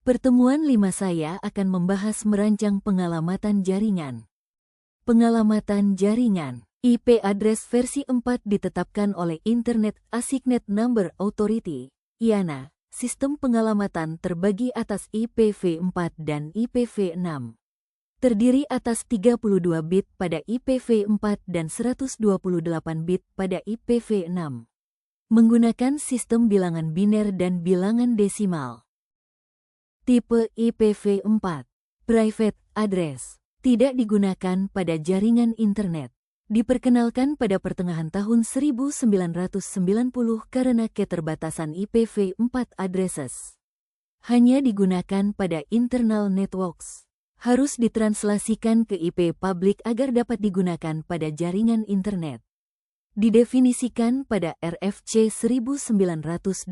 Pertemuan 5 saya akan membahas merancang pengalamatan jaringan. Pengalamatan jaringan. IP address versi 4 ditetapkan oleh Internet Assigned Number Authority, IANA. Sistem pengalamatan terbagi atas IPv4 dan IPv6. Terdiri atas 32 bit pada IPv4 dan 128 bit pada IPv6. Menggunakan sistem bilangan biner dan bilangan desimal. Tipe IPv4. Private Address. Tidak digunakan pada jaringan internet. Diperkenalkan pada pertengahan tahun 1990 karena keterbatasan IPv4 addresses. Hanya digunakan pada internal networks. Harus ditranslasikan ke IP public agar dapat digunakan pada jaringan internet. Didefinisikan pada RFC 1918.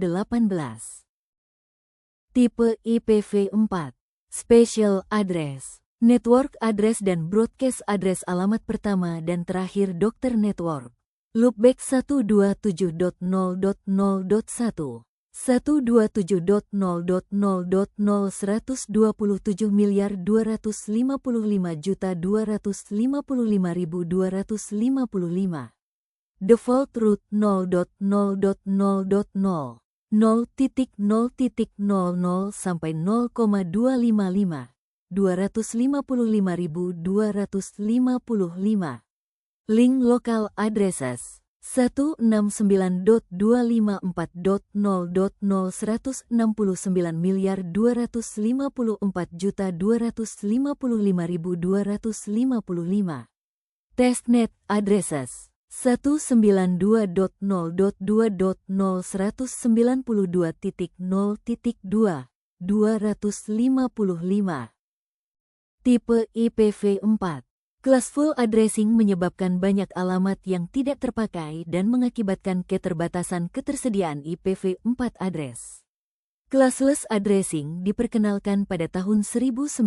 Tipe IPv4. Special Address. Network Address dan Broadcast Address alamat pertama dan terakhir Dokter Network. Loopback 127.0.0.1 127.0.0.125.255.255. Default root 0.0.0.0 0.0.00 sampai 0,255 255.255. Link local addresses 169.254.0.254.255.255. Testnet addresses 192.2.0.192.2 255. Tipe IPv4. Classful addressing menyebabkan banyak alamat yang tidak terpakai dan mengakibatkan keterbatasan ketersediaan IPv4 address. Classless addressing diperkenalkan pada tahun 1990.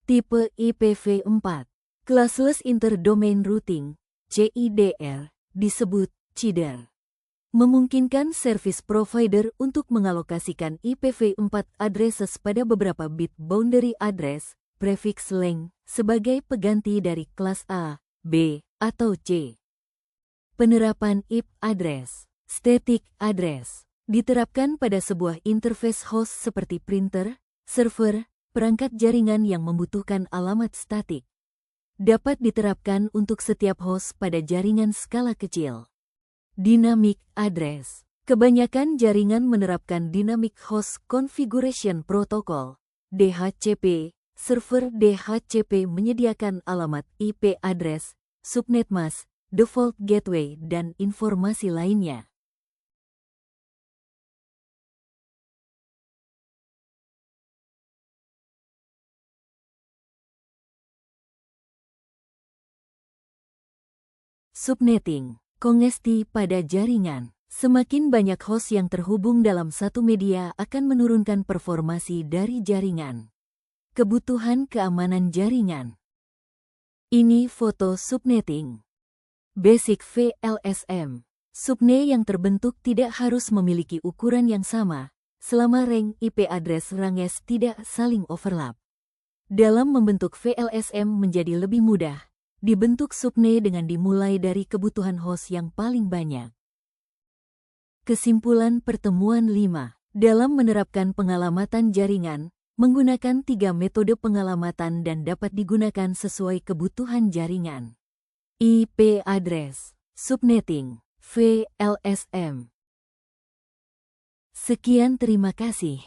Tipe IPv4. Classless Interdomain Routing, CIDR, disebut CIDR. Memungkinkan service provider untuk mengalokasikan IPv4 addresses pada beberapa bit boundary address, prefix length, sebagai pengganti dari kelas A, B, atau C. Penerapan IP address, static address, diterapkan pada sebuah interface host seperti printer, server, perangkat jaringan yang membutuhkan alamat statik. Dapat diterapkan untuk setiap host pada jaringan skala kecil. Dynamic Address. Kebanyakan jaringan menerapkan Dynamic Host Configuration Protocol, DHCP. Server DHCP menyediakan alamat IP address, subnet mask, default gateway, dan informasi lainnya. Subnetting. Kongesti pada jaringan. Semakin banyak host yang terhubung dalam satu media akan menurunkan performasi dari jaringan. Kebutuhan keamanan jaringan. Ini foto subnetting. Basic VLSM. Subnet yang terbentuk tidak harus memiliki ukuran yang sama, selama range IP address ranges tidak saling overlap. Dalam membentuk VLSM menjadi lebih mudah, dibentuk subnet dengan dimulai dari kebutuhan host yang paling banyak. Kesimpulan pertemuan 5. Dalam menerapkan pengalamatan jaringan, menggunakan 3 metode pengalamatan dan dapat digunakan sesuai kebutuhan jaringan. IP address, subnetting, VLSM. Sekian, terima kasih.